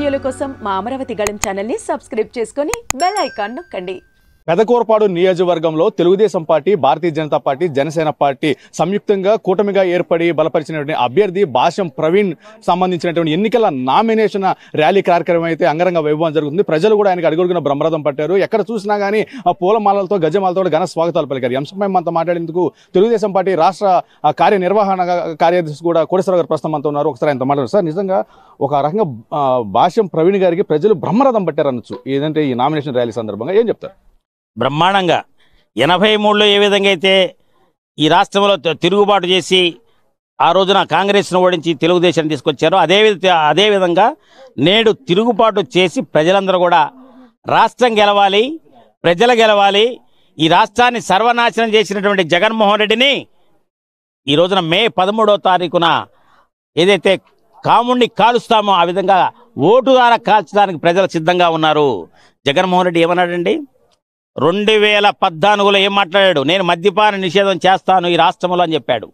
వీడియోల కోసం మా అమరావతి గళం ఛానల్ని సబ్స్క్రైబ్ చేసుకొని బెల్ ఐకాన్ నొక్కండి. పెదకూరపాడు నియోజకవర్గంలో Telugu Desam party, Bharatiya Janata party, Janasena party సంయుక్తంగా కూటమిగా ఏర్పడి బలపరిచినటువంటి అభ్యర్థి భాష్యం ప్రవీణ్ సంబంధించినటువంటి ఎన్నికల నామినేషన్ ర్యాలీ కార్యక్రమం అయితే అంగరంగ వైభవం జరుగుతుంది. ప్రజలు కూడా ఆయనకు అడుగుడుగున బ్రహ్మరథం పట్టారు. ఎక్కడ చూసినా కానీ ఆ పూలమాలలతో, గజమాలతో ఘన స్వాగతాలు పలికారు. ఈ అంశంపై మనతో మాట్లాడేందుకు తెలుగుదేశం పార్టీ రాష్ట్ర కార్యనిర్వహణ కార్యదర్శి కూడా కోటేశ్వరరావు గారు ప్రస్తుతం మనతో ఉన్నారు. ఒకసారి ఆయనతో మాట్లాడారు. సార్, నిజంగా ఒక రకంగా భాష్యం ప్రవీణ్ గారికి ప్రజలు బ్రహ్మరథం పట్టారు అనొచ్చు. ఏదంటే ఈ నామినేషన్ ర్యాలీ సందర్భంగా ఏం చెప్తారు? బ్రహ్మాండంగా 83లో ఏ విధంగా అయితే ఈ రాష్ట్రంలో తిరుగుబాటు చేసి ఆ రోజున కాంగ్రెస్ను ఓడించి తెలుగుదేశాన్ని తీసుకొచ్చారో అదేవిధంగా నేడు తిరుగుబాటు చేసి ప్రజలందరూ కూడా రాష్ట్రం గెలవాలి, ప్రజలు గెలవాలి, ఈ రాష్ట్రాన్ని సర్వనాశనం చేసినటువంటి జగన్మోహన్ రెడ్డిని ఈ రోజున మే 13వ తారీఖున ఏదైతే కాముణ్ణి కాలుస్తామో ఆ విధంగా ఓటు ద్వారా కాల్చడానికి ప్రజలు సిద్ధంగా ఉన్నారు. జగన్మోహన్ రెడ్డి ఏమన్నాడండి? 2014లో ఏం మాట్లాడాడు? నేను మద్యపాన నిషేధం చేస్తాను ఈ రాష్ట్రంలో అని చెప్పాడు.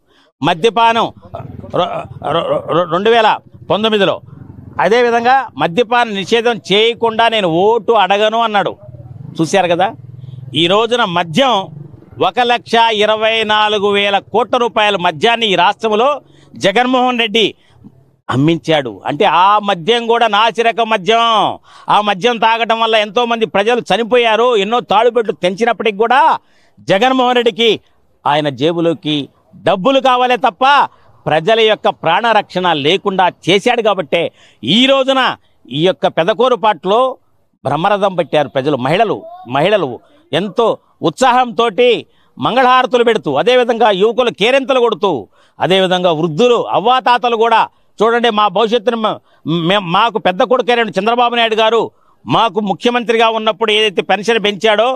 మద్యపానం 2019లో అదేవిధంగా మద్యపాన నిషేధం చేయకుండా నేను ఓటు అడగను అన్నాడు. చూశారు కదా, ఈ రోజున మద్యం 1,24,000 కోట్ల రూపాయల మద్యాన్ని ఈ రాష్ట్రంలో జగన్మోహన్ రెడ్డి అమ్మించాడు. అంటే ఆ మద్యం కూడా నాసిరకం మద్యం. ఆ మద్యం తాగటం వల్ల ఎంతోమంది ప్రజలు చనిపోయారు. ఎన్నో తాడుబెట్లు తెంచినప్పటికి కూడా జగన్మోహన్ రెడ్డికి ఆయన జేబులోకి డబ్బులు కావాలే తప్ప ప్రజల యొక్క ప్రాణరక్షణ లేకుండా చేశాడు. కాబట్టే ఈ రోజున ఈ యొక్క పెదకూరుపాట్లో బ్రహ్మరథం పెట్టారు ప్రజలు. మహిళలు ఎంతో ఉత్సాహంతో మంగళహారతులు పెడుతూ, అదేవిధంగా యువకులు కేరింతలు కొడుతూ, అదేవిధంగా వృద్ధులు, అవ్వాతాతలు కూడా చూడండి మా భవిష్యత్తును మాకు పెద్ద కొడుకైన చంద్రబాబు నాయుడు గారు మాకు ముఖ్యమంత్రిగా ఉన్నప్పుడు ఏదైతే పెన్షన్ పెంచాడో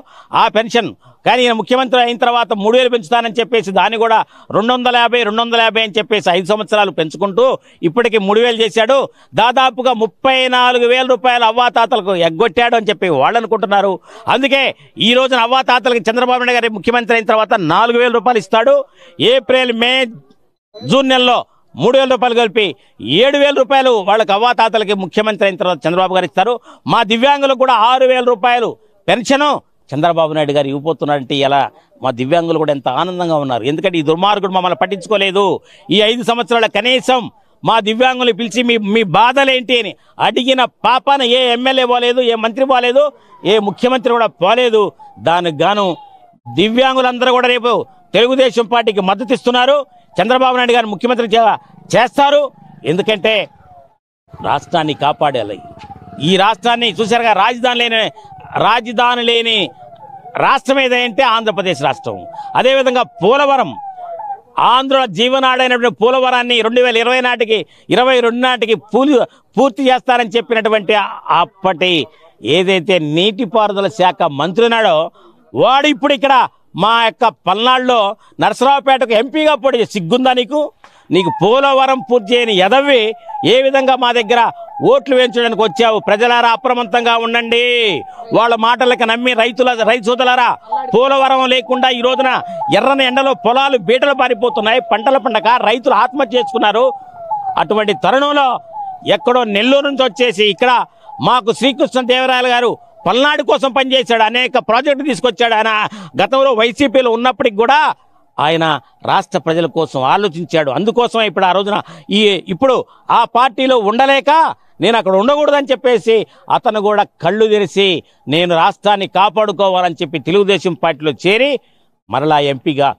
ఆ పెన్షన్ కానీ ఈయన ముఖ్యమంత్రి అయిన తర్వాత 3,000 పెంచుతానని చెప్పేసి దాన్ని కూడా 250 అని చెప్పేసి 5 సంవత్సరాలు పెంచుకుంటూ ఇప్పటికి 3,000 చేశాడు. దాదాపుగా 34,000 రూపాయలు అవ్వాతాతలకు ఎగ్గొట్టాడు అని చెప్పి వాళ్ళు అనుకుంటున్నారు. అందుకే ఈ రోజున అవ్వాతాతలకి చంద్రబాబు నాయుడు గారి ముఖ్యమంత్రి అయిన తర్వాత 4,000 రూపాయలు ఇస్తాడు. ఏప్రిల్, మే, జూన్ నెలలో 3,000 రూపాయలు కలిపి 7,000 రూపాయలు వాళ్ళకి అవ్వాతాతలకి ముఖ్యమంత్రి అయిన తర్వాత చంద్రబాబు గారు ఇస్తారు. మా దివ్యాంగులకు కూడా 6,000 రూపాయలు పెన్షను చంద్రబాబు నాయుడు గారు ఇవ్వబోతున్నారంటే ఇలా మా దివ్యాంగులు కూడా ఎంత ఆనందంగా ఉన్నారు. ఎందుకంటే ఈ దుర్మార్గుడు మమ్మల్ని పట్టించుకోలేదు. ఈ 5 సంవత్సరాల కనీసం మా దివ్యాంగులు పిలిచి మీ బాధలేంటి అని అడిగిన పాపాన ఏ ఎమ్మెల్యే పోలేదు, ఏ మంత్రి పోలేదు, ఏ ముఖ్యమంత్రి కూడా పోలేదు. దానికి గాను దివ్యాంగులందరూ కూడా రేపు తెలుగుదేశం పార్టీకి మద్దతు ఇస్తున్నారు. చంద్రబాబు నాయుడు గారు ముఖ్యమంత్రి చేస్తారు. ఎందుకంటే రాష్ట్రాన్ని కాపాడాలి. ఈ రాష్ట్రాన్ని చూసారుగా, రాజధాని లేని రాష్ట్రం ఏదంటే ఆంధ్రప్రదేశ్ రాష్ట్రం. అదేవిధంగా పోలవరం, ఆంధ్రుల జీవనాడైనటువంటి పోలవరాన్ని 2022 నాటికి పూర్తి చేస్తారని చెప్పినటువంటి అప్పటి ఏదైతే నీటిపారుదల శాఖ మంత్రి ఉన్నాడో వాడు ఇప్పుడు ఇక్కడ మా యొక్క పల్నాడులో నరసరావుపేటకు ఎంపీగా పోటీ. సిగ్గుందా నీకు పోలవరం పూర్తి చేయని ఎదవి ఏ విధంగా మా దగ్గర ఓట్లు వేయించడానికి వచ్చావు? ప్రజలారా అప్రమత్తంగా ఉండండి. వాళ్ళ మాటలకు నమ్మి రైతు సోదరులారా, పోలవరం లేకుండా ఈ రోజున ఎర్రని ఎండలో పొలాలు బీటలు పారిపోతున్నాయి. పంటల పండగ రైతులు ఆత్మహత్య చేసుకున్నారు. అటువంటి తరుణంలో ఎక్కడో నెల్లూరు నుంచి వచ్చేసి ఇక్కడ మాకు శ్రీకృష్ణదేవరాయలు గారు పల్నాడు కోసం పనిచేశాడు. అనేక ప్రాజెక్టులు తీసుకొచ్చాడు. ఆయన గతంలో వైసీపీలో ఉన్నప్పటికి కూడా ఆయన రాష్ట్ర ప్రజల కోసం ఆలోచించాడు. అందుకోసం ఇప్పుడు ఆ రోజున ఇప్పుడు ఆ పార్టీలో ఉండలేక నేను అక్కడ ఉండకూడదని చెప్పేసి అతను కూడా కళ్ళు తెరిచి నేను రాష్ట్రాన్ని కాపాడుకోవాలని చెప్పి తెలుగుదేశం పార్టీలో చేరి మరలా ఎంపీగా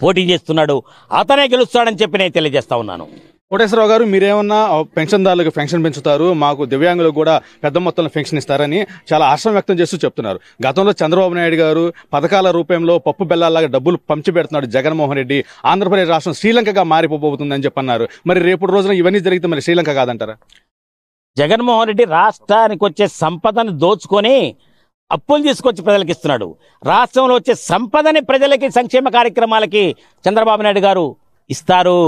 పోటీ చేస్తున్నాడు. అతనే గెలుస్తాడని చెప్పి నేను తెలియజేస్తా ఉన్నాను. కోటేశ్వరరావు గారు, మీరేమన్నా పెన్షన్దారులకు పెన్షన్ పెంచుతారు, మాకు దివ్యాంగులకు కూడా పెద్ద మొత్తంలో పెన్షన్ ఇస్తారని చాలా హర్షం వ్యక్తం చేస్తూ చెప్తున్నారు. గతంలో చంద్రబాబు నాయుడు గారు పథకాల రూపంలో పప్పు బెల్లాలాగా డబ్బులు పంచిపెడుతున్నాడు జగన్మోహన్ రెడ్డి. ఆంధ్రప్రదేశ్ రాష్ట్రం శ్రీలంకగా మారిపోబోతుందని చెప్పన్నారు. మరి రేపు రోజున ఇవన్నీ జరిగితే మరి శ్రీలంక కాదంటారా? జగన్మోహన్ రెడ్డి రాష్ట్రానికి వచ్చే సంపదను దోచుకొని అప్పులు తీసుకొచ్చి ప్రజలకు ఇస్తున్నాడు. రాష్ట్రంలో వచ్చే సంపదని ప్రజలకి సంక్షేమ కార్యక్రమాలకి చంద్రబాబు నాయుడు గారు ఇస్తారు.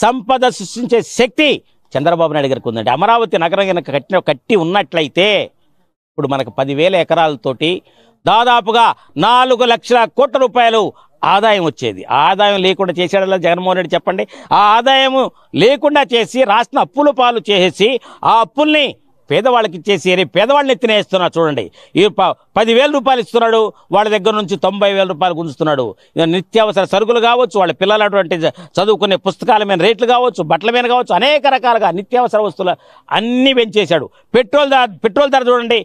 సంపద సృష్టించే శక్తి చంద్రబాబు నాయుడు గారికి ఉందండి. అమరావతి నగరం కనుక కట్టి ఉన్నట్లయితే ఇప్పుడు మనకు 10,000 ఎకరాలతోటి దాదాపుగా 4 లక్షల కోట్ల రూపాయలు ఆదాయం వచ్చేది. ఆదాయం లేకుండా చేశాడల్లా జగన్మోహన్ రెడ్డి చెప్పండి. ఆ ఆదాయం లేకుండా చేసి రాష్ట్రం అప్పుల పాలు చేసి ఆ అప్పుల్ని పేదవాళ్ళకి ఇచ్చేసి రేపు పేదవాళ్ళని ఎత్తినేస్తున్నారు. చూడండి, ఈ 10,000 రూపాయలు ఇస్తున్నాడు, వాళ్ళ దగ్గర నుంచి 90,000 రూపాయలు గుంజుతున్నాడు. నిత్యావసర సరుకులు కావచ్చు, వాళ్ళ పిల్లలటువంటి చదువుకునే పుస్తకాల మీద రేట్లు కావచ్చు, బట్టల మీద కావచ్చు, అనేక రకాలుగా నిత్యావసర వస్తువులు అన్నీ పెంచేశాడు. పెట్రోల్ ధర చూడండి,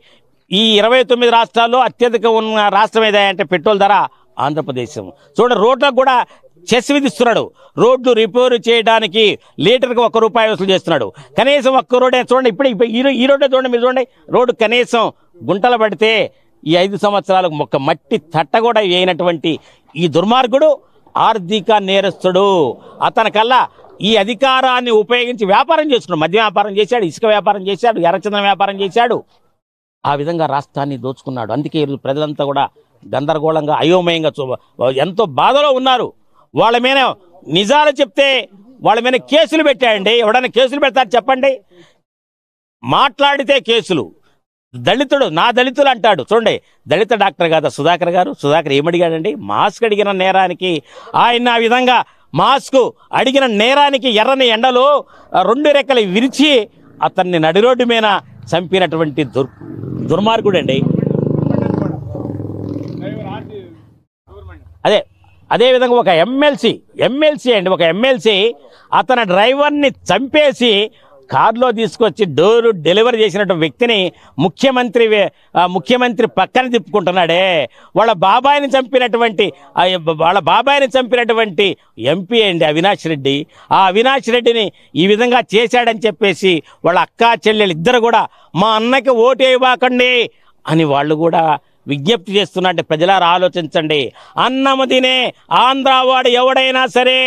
ఈ 29 రాష్ట్రాల్లో అత్యధిక ఉన్న రాష్ట్రం ఏదంటే పెట్రోల్ ధర ఆంధ్రప్రదేశ్. చూడండి, రోడ్లకు కూడా చెస్ విధిస్తున్నాడు. రోడ్లు రిపేరు చేయడానికి లీటర్కి ₹1 వసూలు చేస్తున్నాడు. కనీసం ఒక్క రోడ్డే చూడండి, ఇప్పుడు ఈ రోడ్డే చూడండి, మీరు చూడండి, రోడ్డు కనీసం గుంటలు పడితే ఈ 5 సంవత్సరాలకు ఒక మట్టి తట్ట కూడా వేయనటువంటి ఈ దుర్మార్గుడు ఆర్థిక నేరస్తుడు. అతనికల్లా ఈ అధికారాన్ని ఉపయోగించి వ్యాపారం చేస్తున్నాడు. మద్య వ్యాపారం చేశాడు, ఇసుక వ్యాపారం చేశాడు, ఎర్రచందనం వ్యాపారం చేశాడు. ఆ విధంగా రాష్ట్రాన్ని దోచుకున్నాడు. అందుకే ఈరోజు ప్రజలంతా కూడా గందరగోళంగా అయోమయంగా ఎంతో బాధలో ఉన్నారు. వాళ్ళ మీద నిజాలు చెప్తే వాళ్ళ మీద కేసులు పెట్టాయండి. ఎవడైనా కేసులు పెడతారు చెప్పండి? మాట్లాడితే కేసులు. దళితుడు నా దళితులు అంటాడు. చూడండి, దళిత డాక్టర్ కాదా సుధాకర్ గారు? సుధాకర్ ఏమడిగాడండి? మాస్క్ అడిగిన నేరానికి ఆయన ఆ విధంగా మాస్క్ అడిగిన నేరానికి ఎర్రని ఎండలో 2 రెక్కలు విరిచి అతన్ని నడి రోడ్డు మీద చంపినటువంటి దుర్మార్గుడండి. అదే విధంగా ఒక ఎమ్మెల్సీ అండి, ఒక ఎమ్మెల్సీ అతని డ్రైవర్ని చంపేసి కారులో తీసుకొచ్చి డోరు డెలివరీ చేసినటువంటి వ్యక్తిని ముఖ్యమంత్రి పక్కన తిప్పుకుంటున్నాడే. వాళ్ళ బాబాయిని చంపినటువంటి ఎంపీ అండి అవినాష్ రెడ్డి. ఆ అవినాష్ రెడ్డిని ఈ విధంగా చేశాడని చెప్పేసి వాళ్ళ అక్కా చెల్లెలు ఇద్దరు కూడా మా అన్నకి ఓటు వేయబాకండి అని వాళ్ళు కూడా విజ్ఞప్తి చేస్తున్నట్టు. ప్రజలారా ఆలోచించండి. అన్నము తినే ఆంధ్రావాడు ఎవడైనా సరే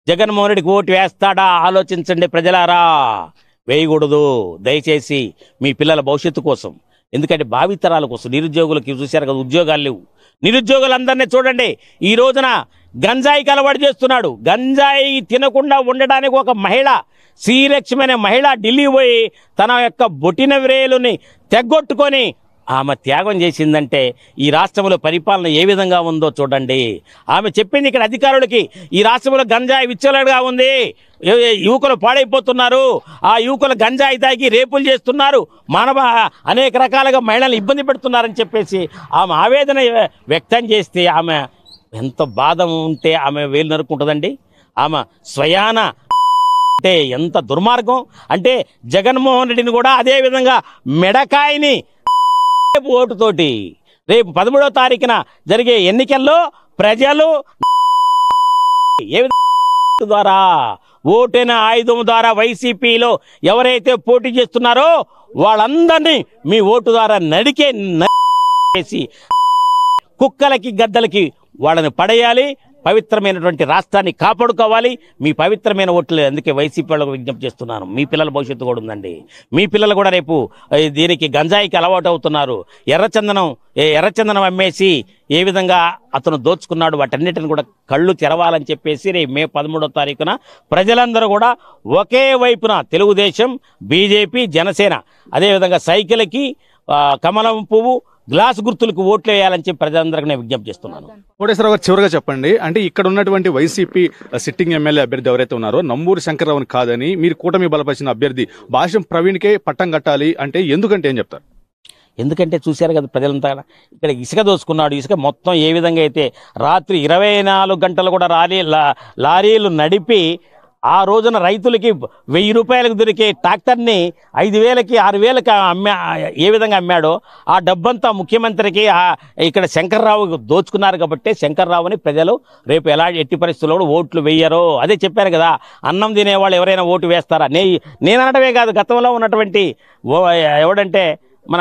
జగన్మోహన్ రెడ్డికి ఓటు వేస్తాడా? ఆలోచించండి ప్రజలారా. వేయకూడదు దయచేసి, మీ పిల్లల భవిష్యత్తు కోసం. ఎందుకంటే భావితరాల కోసం. నిరుద్యోగులకి చూశారు కదా, ఉద్యోగాలు లేవు. నిరుద్యోగులందరినీ చూడండి, ఈ రోజున గంజాయికి అలవాటు చేస్తున్నాడు. గంజాయి తినకుండా ఉండడానికి ఒక మహిళ, శ్రీలక్ష్మి అనే మహిళ ఢిల్లీ పోయి తన యొక్క బొటిన వ్రేలుని తెగొట్టుకొని ఆమె త్యాగం చేసిందంటే ఈ రాష్ట్రంలో పరిపాలన ఏ విధంగా ఉందో చూడండి. ఆమె చెప్పింది ఇక్కడ అధికారులకి, ఈ రాష్ట్రంలో గంజాయి విచ్చలవిడిగా ఉంది, యువకులు పాడైపోతున్నారు, ఆ యువకులు గంజాయి తాగి రేపులు చేస్తున్నారు, అనేక రకాలుగా మహిళలను ఇబ్బంది పెడుతున్నారని చెప్పేసి ఆమె ఆవేదన వ్యక్తం చేస్తే ఆమె ఎంత బాధ ఉంటే ఆమె వేలు నరుక్కుంటుందండి. ఆమె స్వయాన అంటే ఎంత దుర్మార్గం అంటే జగన్మోహన్ రెడ్డిని కూడా అదే విధంగా మెడకాయని ఓటుతోటి రేపు 13వ తారీఖున జరిగే ఎన్నికల్లో ప్రజలు ఏ విధంగా ద్వారా ఓటైన ఆయుధం ద్వారా వైసీపీలో ఎవరైతే పోటీ చేస్తున్నారో వాళ్ళందరినీ మీ ఓటు ద్వారా నడికేసి కుక్కలకి గద్దలకి వాళ్ళని పడేయాలి. పవిత్రమైనటువంటి రాష్ట్రాన్ని కాపాడుకోవాలి. మీ పవిత్రమైన ఓట్లు. అందుకే వైసీపీ వాళ్ళకు విజ్ఞప్తి చేస్తున్నాను, మీ పిల్లల భవిష్యత్తు కూడా ఉందండి. మీ పిల్లలు కూడా రేపు దీనికి గంజాయికి అలవాటు అవుతున్నారు. ఎర్రచందనం అమ్మేసి ఏ విధంగా అతను దోచుకున్నాడు, వాటన్నిటిని కూడా కళ్ళు తెరవాలని చెప్పేసి రేపు మే 13వ తారీఖున ప్రజలందరూ కూడా ఒకే వైపున తెలుగుదేశం, బీజేపీ, జనసేన, అదేవిధంగా సైకిల్కి కమలం పువ్వు గ్లాస్ గుర్తులకు ఓట్లు వేయాలని చెప్పి ప్రజలందరికీ నేను విజ్ఞప్తి చేస్తున్నాను. కోటేశ్వరరావు గారు, చివరిగా చెప్పండి, అంటే ఇక్కడ ఉన్నటువంటి వైసీపీ సిట్టింగ్ ఎమ్మెల్యే అభ్యర్థి ఎవరైతే ఉన్నారో నంబూరు శంకర్రావుని కాదని మీరు కూటమి బలపరిచిన అభ్యర్థి భాష్యం ప్రవీణ్కే పట్టం కట్టాలి అంటే ఎందుకంటే ఏం చెప్తారు? ఎందుకంటే చూశారు కదా ప్రజలంతా, ఇక్కడ ఇసుక దోచుకున్నాడు. ఇసుక మొత్తం ఏ విధంగా అయితే రాత్రి 24 గంటలు కూడా లారీలు నడిపి ఆ రోజున రైతులకి 1000 రూపాయలకు దొరికే ట్రాక్టర్ని 5000కి 6000కి ఏ విధంగా అమ్మాడో ఆ డబ్బంతా ముఖ్యమంత్రికి ఇక్కడ శంకర్రావు దోచుకున్నారు. కాబట్టి శంకర్రావుని ప్రజలు రేపు ఎట్టి పరిస్థితుల్లో కూడా ఓట్లు వేయరు. అదే చెప్పారు కదా, అన్నం తినేవాళ్ళు ఎవరైనా ఓటు వేస్తారా? నేను అనడమే కాదు, గతంలో ఉన్నటువంటి ఎవడంటే మన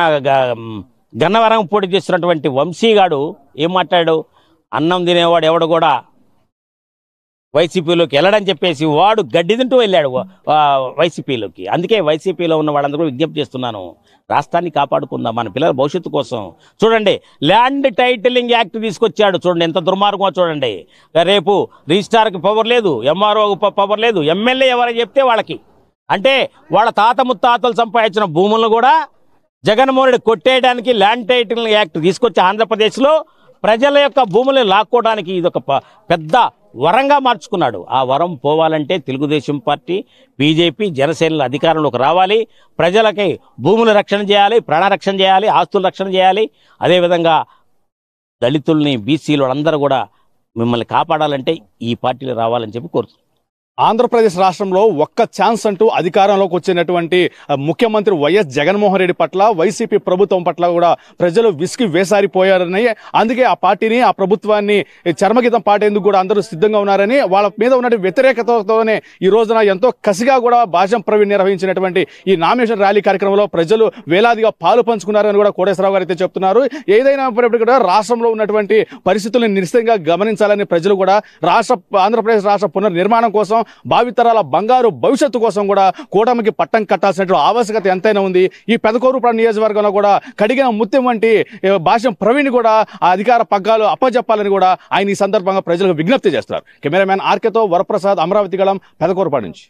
గన్నవరం పోటీ చేస్తున్నటువంటి వంశీగాడు ఏం మాట్లాడాడు? అన్నం తినేవాడు ఎవడు కూడా వైసీపీలోకి వెళ్ళడని చెప్పేసి వాడు గడ్డి తింటూ వెళ్ళాడు వైసీపీలోకి. అందుకే వైసీపీలో ఉన్న వాళ్ళందరూ విజ్ఞప్తి చేస్తున్నాను, రాష్ట్రాన్ని కాపాడుకుందాం మన పిల్లల భవిష్యత్తు కోసం. చూడండి, ల్యాండ్ టైటిలింగ్ యాక్ట్ తీసుకొచ్చాడు. చూడండి ఎంత దుర్మార్గమో చూడండి. రేపు రిజిస్ట్రార్కి పవర్ లేదు, ఎంఆర్ఓకి పవర్ లేదు, ఎమ్మెల్యే ఎవరైనా చెప్తే వాళ్ళకి, అంటే వాళ్ళ తాత ముత్తాతలు సంపాదించిన భూములను కూడా జగన్మోహన్ రెడ్డి కొట్టేయడానికి ల్యాండ్ టైటిలింగ్ యాక్ట్ తీసుకొచ్చి ఆంధ్రప్రదేశ్లో ప్రజల యొక్క భూములను లాక్కోవడానికి ఇది ఒక పెద్ద వరంగా మార్చుకున్నాడు. ఆ వరం పోవాలంటే తెలుగుదేశం పార్టీ, బీజేపీ, జనసేనల అధికారంలోకి రావాలి. ప్రజలకి భూముల రక్షణ చేయాలి, ప్రాణరక్షణ చేయాలి, ఆస్తుల రక్షణ చేయాలి. అదేవిధంగా దళితుల్ని, బీసీలు అందరూ కూడా మిమ్మల్ని కాపాడాలంటే ఈ పార్టీలు రావాలని చెప్పి కోరుతున్నాను. ఆంధ్రప్రదేశ్ రాష్ట్రంలో ఒక్క ఛాన్స్ అంటూ అధికారంలోకి వచ్చినటువంటి ముఖ్యమంత్రి వైఎస్ జగన్మోహన్ రెడ్డి పట్ల, వైసీపీ ప్రభుత్వం పట్ల కూడా ప్రజలు విసిగి వేసారిపోయారని, అందుకే ఆ పార్టీని, ఆ ప్రభుత్వాన్ని చర్మగీతం పాటేందుకు కూడా అందరూ సిద్ధంగా ఉన్నారని, వాళ్ళ మీద ఉన్న వ్యతిరేకతతోనే ఈ రోజున ఎంతో కసిగా కూడా భాషం ప్రవీణ్ నిర్వహించినటువంటి ఈ నామినేషన్ ర్యాలీ కార్యక్రమంలో ప్రజలు వేలాదిగా పాలు పంచుకున్నారని కూడా కోటేశ్వరరావు గారు అయితే చెప్తున్నారు. ఏదైనా కూడా రాష్ట్రంలో ఉన్నటువంటి పరిస్థితులను నిశ్చితంగా గమనించాలని ప్రజలు కూడా ఆంధ్రప్రదేశ్ రాష్ట్ర పునర్నిర్మాణం కోసం, భావితరాల బంగారు భవిష్యత్తు కోసం కూడా కూటమికి పట్టం కట్టాల్సినటువంటి ఆవశ్యకత ఎంతైనా ఉంది. ఈ పెదకూరుపాడు నియోజకవర్గంలో కూడా కడిగిన ముత్యం వంటి భాష్యం ప్రవీణ్ కూడా ఆ అధికార పగ్గాలు అప్పజెప్పాలని కూడా ఆయన ఈ సందర్భంగా ప్రజలకు విజ్ఞప్తి చేస్తున్నారు. కెమెరామ్యాన్ ఆర్కేతో వరప్రసాద్, అమరావతి గళం, పెదకూరుపాడు నుంచి.